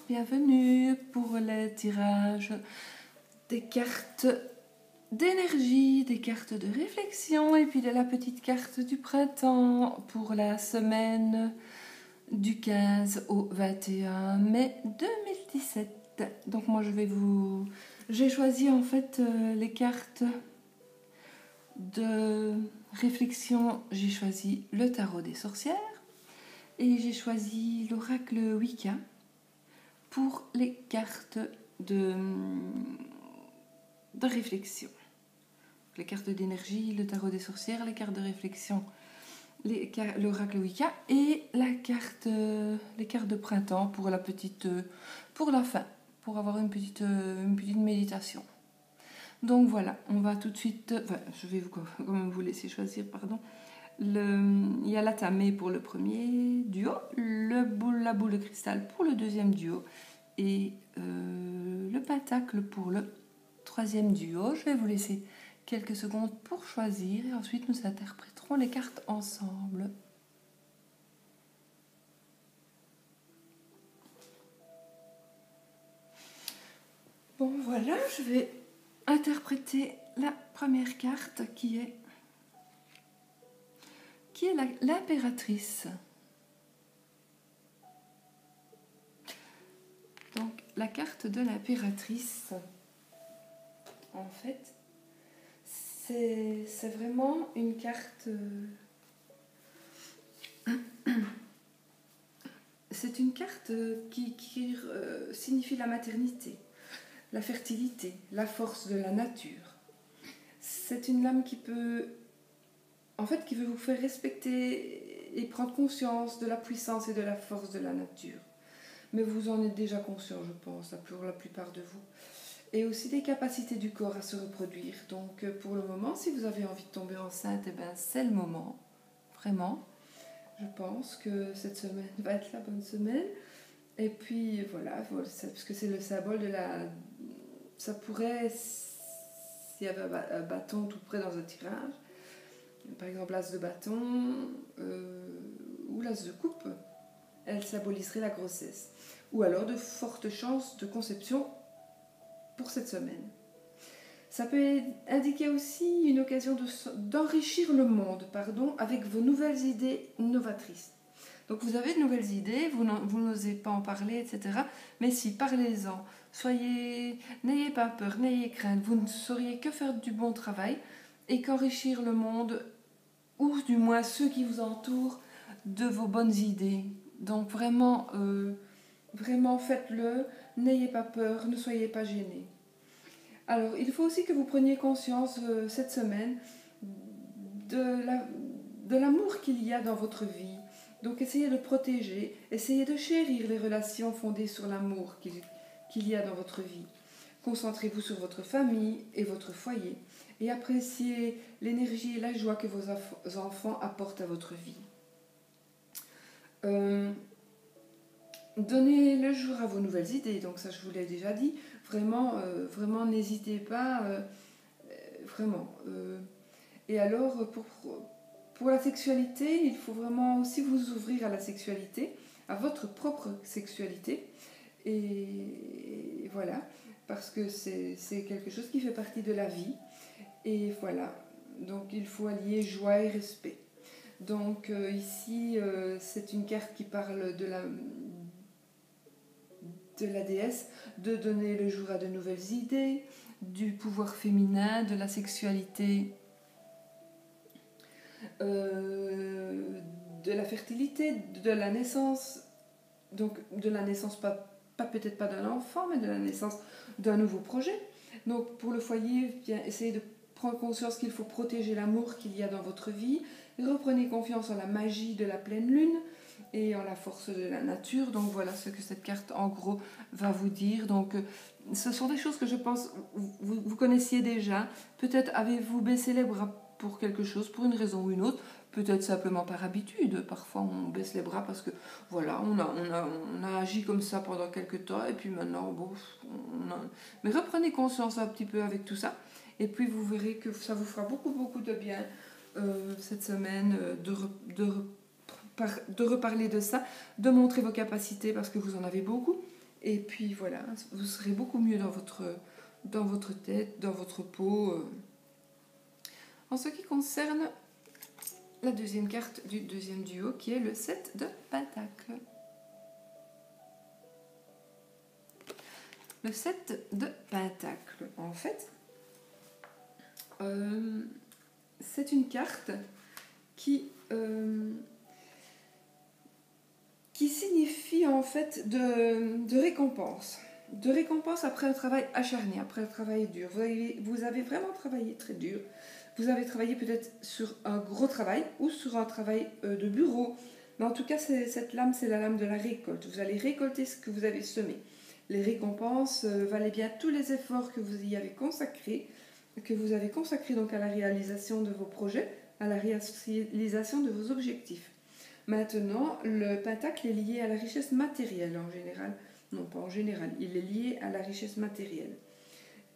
bienvenue pour le tirage des cartes d'énergie, des cartes de réflexion et puis de la petite carte du printemps pour la semaine du 15 au 21 mai 2017. Donc moi j'ai choisi en fait les cartes de réflexion, j'ai choisi le tarot des sorcières et j'ai choisi l'oracle Wicca pour les cartes de réflexion. Les cartes d'énergie, le tarot des sorcières, les cartes de réflexion, l'oracle Wicca et les cartes de printemps pour pour la fin, pour avoir une petite méditation. Donc voilà, on va tout de suite, je vais vous laisser choisir, pardon. Il y a la tamée pour le premier duo, la boule de cristal pour le deuxième duo et le pentacle pour le troisième duo. Je vais vous laisser quelques secondes pour choisir et ensuite nous interpréterons les cartes ensemble. Bon voilà, je vais interpréter la première carte qui est l'impératrice. Donc la carte de l'impératrice, en fait, c'est vraiment une carte. C'est une carte qui signifie la maternité, la fertilité, la force de la nature. C'est une lame qui veut vous faire respecter et prendre conscience de la puissance et de la force de la nature. Mais vous en êtes déjà conscient, je pense, pour la plupart de vous. Et aussi des capacités du corps à se reproduire. Donc pour le moment, si vous avez envie de tomber enceinte, c'est le moment, vraiment. Je pense que cette semaine va être la bonne semaine. Et puis voilà, parce que c'est le symbole de la... Ça pourrait, s'il y avait un bâton tout près dans un tirage, par exemple l'as de bâton ou l'as de coupe, elle symboliserait la grossesse. Ou alors de fortes chances de conception pour cette semaine. Ça peut indiquer aussi une occasion d'enrichir le monde, avec vos nouvelles idées novatrices. Donc vous avez de nouvelles idées, vous n'osez pas en parler, etc. Mais si, parlez-en. N'ayez pas peur, n'ayez crainte. Vous ne sauriez que faire du bon travail et qu'enrichir le monde, ou du moins ceux qui vous entourent, de vos bonnes idées. Donc vraiment, vraiment faites-le. N'ayez pas peur, ne soyez pas gênés. Alors, il faut aussi que vous preniez conscience cette semaine de l'amour qu'il y a dans votre vie. Donc, essayez de protéger, essayez de chérir les relations fondées sur l'amour qu'il y a dans votre vie. Concentrez-vous sur votre famille et votre foyer et appréciez l'énergie et la joie que vos enfants apportent à votre vie. Donnez le jour à vos nouvelles idées, donc ça je vous l'ai déjà dit. Vraiment, vraiment n'hésitez pas, vraiment. Et alors, pour la sexualité, il faut vraiment aussi vous ouvrir à la sexualité, à votre propre sexualité. Et voilà, parce que c'est quelque chose qui fait partie de la vie. Et voilà, donc il faut allier joie et respect. Donc ici, c'est une carte qui parle de la déesse, de donner le jour à de nouvelles idées, du pouvoir féminin, de la sexualité, de la fertilité, de la naissance, donc de la naissance peut-être pas d'un enfant, mais de la naissance d'un nouveau projet. Donc pour le foyer, essayez de prendre conscience qu'il faut protéger l'amour qu'il y a dans votre vie, reprenez confiance en la magie de la pleine lune et en la force de la nature. Donc voilà ce que cette carte en gros va vous dire. Donc ce sont des choses que je pense vous connaissiez déjà. Peut-être avez-vous baissé les bras pour quelque chose, pour une raison ou une autre, peut-être simplement par habitude. Parfois on baisse les bras parce que voilà, on a agi comme ça pendant quelques temps et puis maintenant mais reprenez conscience un petit peu avec tout ça et puis vous verrez que ça vous fera beaucoup de bien cette semaine de reparler de ça, de montrer vos capacités parce que vous en avez beaucoup Et puis voilà, vous serez beaucoup mieux dans votre tête, dans votre peau. En ce qui concerne la deuxième carte du deuxième duo, qui est le 7 de Pentacles. Le 7 de Pentacles, en fait, c'est une carte qui signifie en fait de récompense. De récompense après un travail acharné, après un travail dur. Vous avez vraiment travaillé très dur. Vous avez travaillé peut-être sur un gros travail ou sur un travail de bureau. Mais en tout cas, cette lame, c'est la lame de la récolte. Vous allez récolter ce que vous avez semé. Les récompenses valaient bien tous les efforts que vous y avez consacrés, donc à la réalisation de vos projets, à la réalisation de vos objectifs. Maintenant, le pentacle est lié à la richesse matérielle en général. Non, pas en général, il est lié à la richesse matérielle.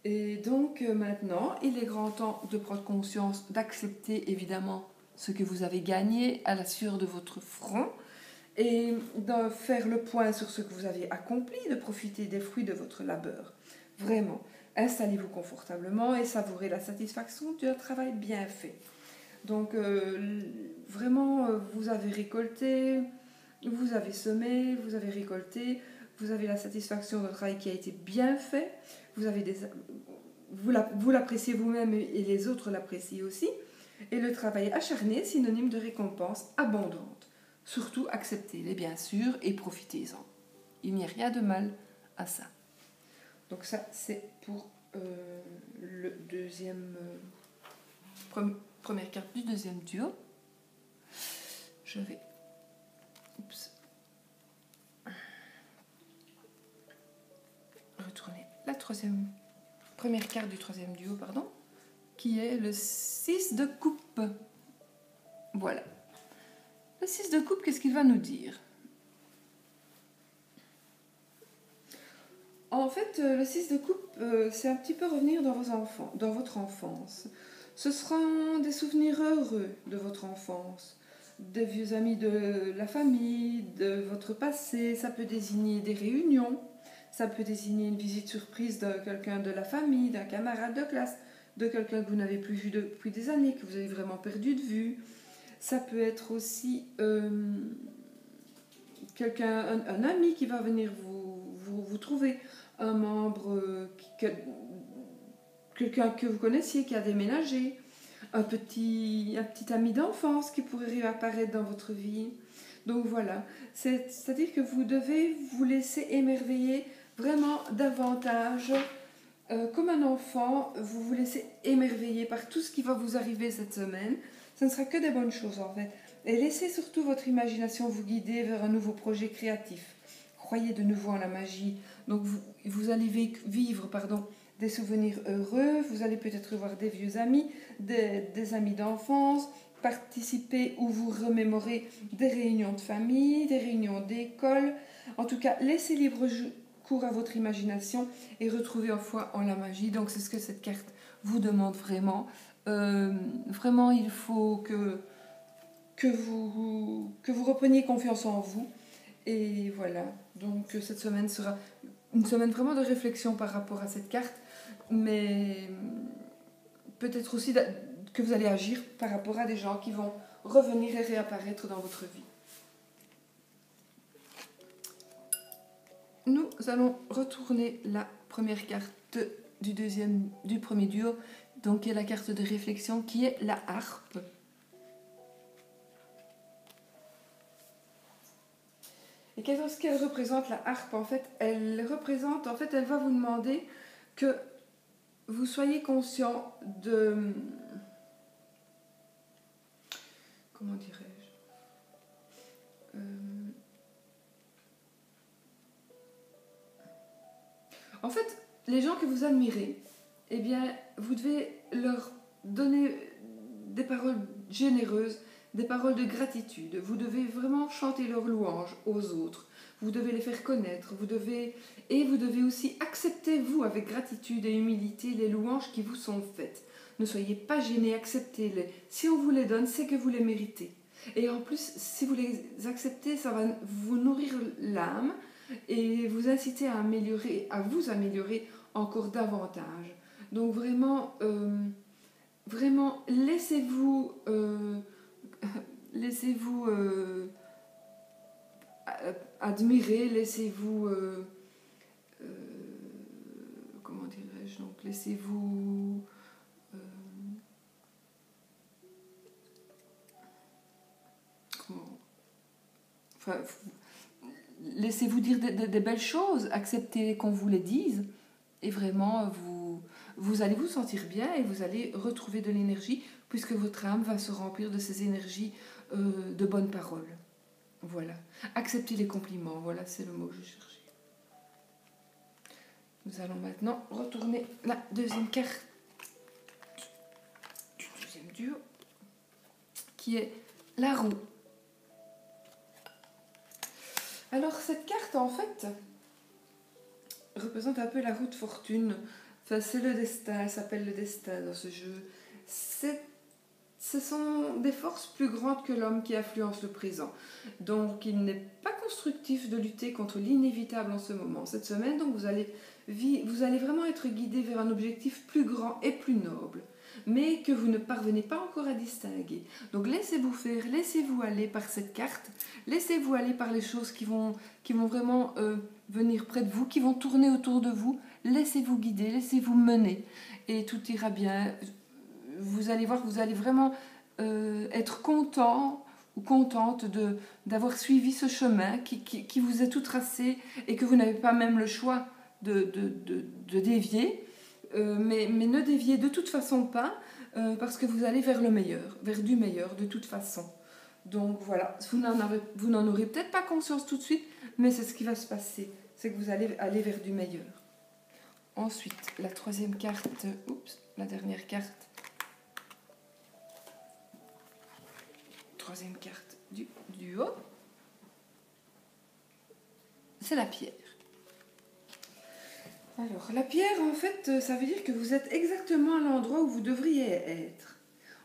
Et donc maintenant, il est grand temps de prendre conscience, d'accepter évidemment ce que vous avez gagné à la sueur de votre front et de faire le point sur ce que vous avez accompli, de profiter des fruits de votre labeur. Vraiment, installez-vous confortablement et savourez la satisfaction d'un travail bien fait. Donc vraiment, vous avez récolté, vous avez semé, vous avez récolté, vous avez la satisfaction d'un travail qui a été bien fait, vous l'appréciez vous-même et les autres l'apprécient aussi, et le travail acharné, synonyme de récompense abondante. Surtout acceptez-les bien sûr et profitez-en. Il n'y a rien de mal à ça. Donc ça c'est pour le deuxième... première carte du deuxième duo. Je vais retourner la première carte du troisième duo, pardon, qui est le 6 de coupe. Voilà. Le 6 de coupe, qu'est-ce qu'il va nous dire? En fait, le 6 de coupe, c'est un petit peu revenir dans votre enfance. Ce seront des souvenirs heureux de votre enfance, des vieux amis de la famille, de votre passé. Ça peut désigner des réunions, ça peut désigner une visite surprise de quelqu'un de la famille, d'un camarade de classe, de quelqu'un que vous n'avez plus vu depuis des années, que vous avez vraiment perdu de vue. Ça peut être aussi un ami qui va venir vous trouver, un membre, quelqu'un que vous connaissiez qui a déménagé, un petit ami d'enfance qui pourrait réapparaître dans votre vie. Donc voilà, c'est-à-dire que vous devez vous laisser émerveiller vraiment davantage. Comme un enfant, vous vous laissez émerveiller par tout ce qui va vous arriver cette semaine. Ce ne sera que des bonnes choses en fait. Et laissez surtout votre imagination vous guider vers un nouveau projet créatif. Croyez de nouveau en la magie. Donc vous allez vivre des souvenirs heureux, vous allez peut-être voir des vieux amis, des amis d'enfance, participer ou vous remémorer des réunions de famille, des réunions d'école. En tout cas, laissez libre cours à votre imagination et retrouvez en foi en la magie. Donc c'est ce que cette carte vous demande vraiment. Vraiment, il faut que vous repreniez confiance en vous. Et voilà, donc cette semaine sera une semaine vraiment de réflexion par rapport à cette carte, mais peut-être aussi que vous allez agir par rapport à des gens qui vont revenir et réapparaître dans votre vie. Nous allons retourner la première carte du premier duo, donc qui est la carte de réflexion, qui est la harpe. Et qu'est-ce qu'elle représente, la harpe? En fait, elle va vous demander que vous soyez conscient de... Comment dirais-je En fait, les gens que vous admirez, eh bien, vous devez leur donner des paroles généreuses, des paroles de gratitude. Vous devez vraiment chanter leurs louanges aux autres. Vous devez les faire connaître. Vous devez aussi accepter, vous, avec gratitude et humilité, les louanges qui vous sont faites. Ne soyez pas gênés, acceptez-les. Si on vous les donne, c'est que vous les méritez. Et en plus, si vous les acceptez, ça va vous nourrir l'âme. et vous inciter à vous améliorer encore davantage. Donc vraiment, vraiment laissez-vous admirer, laissez-vous, comment dirais-je, donc laissez-vous enfin, laissez-vous dire des belles choses, acceptez qu'on vous les dise, et vraiment vous allez vous sentir bien et vous allez retrouver de l'énergie, puisque votre âme va se remplir de ces énergies de bonnes paroles. Voilà. Acceptez les compliments, voilà, c'est le mot que je cherchais. Nous allons maintenant retourner la deuxième carte du deuxième duo, qui est la roue. Alors cette carte, en fait, représente un peu la roue de fortune. Enfin, c'est le destin, elle s'appelle le destin dans ce jeu. Ce sont des forces plus grandes que l'homme qui influencent le présent. Donc il n'est pas constructif de lutter contre l'inévitable en ce moment. Cette semaine, donc, vous allez vraiment être guidé vers un objectif plus grand et plus noble, mais que vous ne parvenez pas encore à distinguer. Donc laissez-vous faire, laissez-vous aller par cette carte, laissez-vous aller par les choses qui vont vraiment venir près de vous, qui vont tourner autour de vous. Laissez-vous guider, laissez-vous mener et tout ira bien. Vous allez voir que vous allez vraiment être content ou contente d'avoir suivi ce chemin qui vous est tout tracé et que vous n'avez pas même le choix de dévier. Mais ne déviez de toute façon pas, parce que vous allez vers le meilleur, vers du meilleur de toute façon. Donc voilà, vous n'en aurez peut-être pas conscience tout de suite, mais c'est ce qui va se passer, c'est que vous allez aller vers du meilleur. Ensuite, la troisième carte, la dernière carte. Troisième carte du haut, c'est la pierre. Alors, la pierre, en fait, ça veut dire que vous êtes exactement à l'endroit où vous devriez être,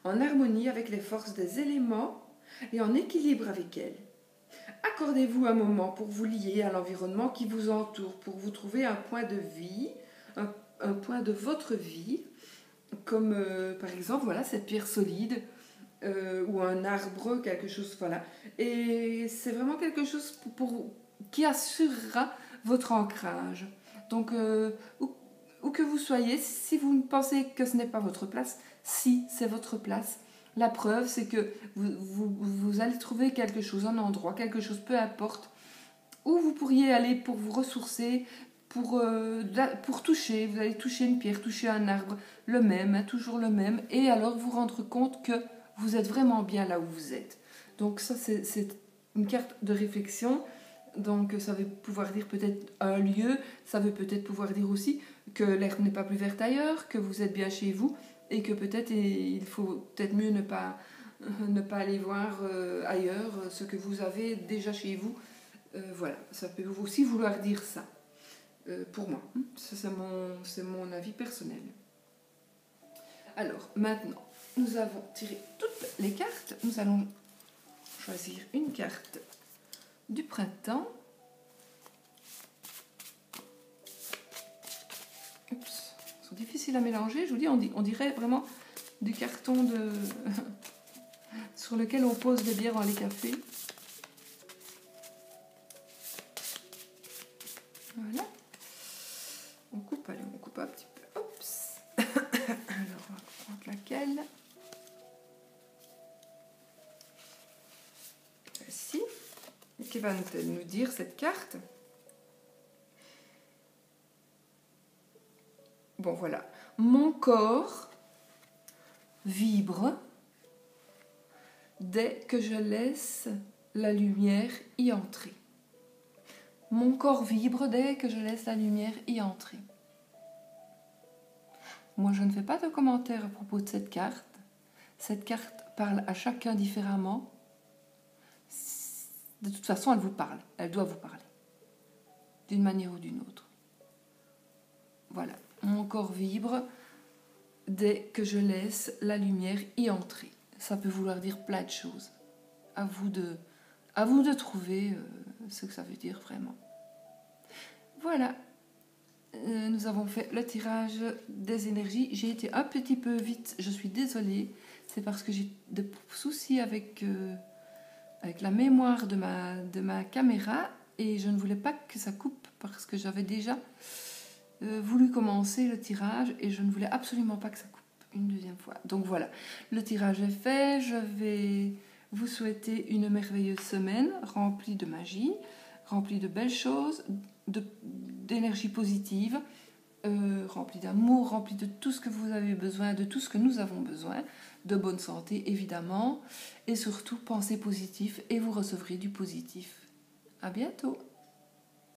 en harmonie avec les forces des éléments et en équilibre avec elles. Accordez-vous un moment pour vous lier à l'environnement qui vous entoure, pour vous trouver un point de vie, un point de votre vie, comme par exemple, voilà, cette pierre solide, ou un arbre, quelque chose, voilà. Et c'est vraiment quelque chose qui assurera votre ancrage. Donc, où que vous soyez, si vous pensez que ce n'est pas votre place, si c'est votre place, la preuve, c'est que vous allez trouver quelque chose, un endroit, quelque chose, peu importe, où vous pourriez aller pour vous ressourcer, pour toucher. Vous allez toucher une pierre, toucher un arbre, le même, hein, toujours le même, et alors vous rendre compte que vous êtes vraiment bien là où vous êtes. Donc ça, c'est une carte de réflexion. Donc ça veut pouvoir dire peut-être un lieu, ça veut peut-être pouvoir dire aussi que l'herbe n'est pas plus verte ailleurs, que vous êtes bien chez vous et que peut-être il faut peut-être mieux ne pas aller voir ailleurs ce que vous avez déjà chez vous. Voilà, ça peut aussi vouloir dire ça, pour moi. Ça, c'est mon avis personnel. Alors maintenant, nous avons tiré toutes les cartes. Nous allons choisir une carte du printemps. Oups, ils sont difficiles à mélanger. Je vous dis, on dirait vraiment du carton sur lequel on pose des bières dans les cafés. Voilà. On coupe un petit peu. Oups. Alors, on va prendre laquelle? Celle-ci. Qui va nous dire cette carte? Bon, voilà. Mon corps vibre dès que je laisse la lumière y entrer. Mon corps vibre dès que je laisse la lumière y entrer. Moi, je ne fais pas de commentaires à propos de cette carte. Cette carte parle à chacun différemment. De toute façon, elle vous parle. Elle doit vous parler. D'une manière ou d'une autre. Voilà. Mon corps vibre dès que je laisse la lumière y entrer. Ça peut vouloir dire plein de choses. À vous de trouver ce que ça veut dire vraiment. Voilà. Nous avons fait le tirage des énergies. J'ai été un petit peu vite, je suis désolée. C'est parce que j'ai des soucis avec la mémoire de ma caméra et je ne voulais pas que ça coupe parce que j'avais déjà voulu commencer le tirage et je ne voulais absolument pas que ça coupe une deuxième fois. Donc voilà, le tirage est fait. Je vais vous souhaiter une merveilleuse semaine remplie de magie, remplie de belles choses, d'énergie positive, remplie d'amour, remplie de tout ce que vous avez besoin, de tout ce que nous avons besoin, de bonne santé évidemment, et surtout pensez positif et vous recevrez du positif. À bientôt.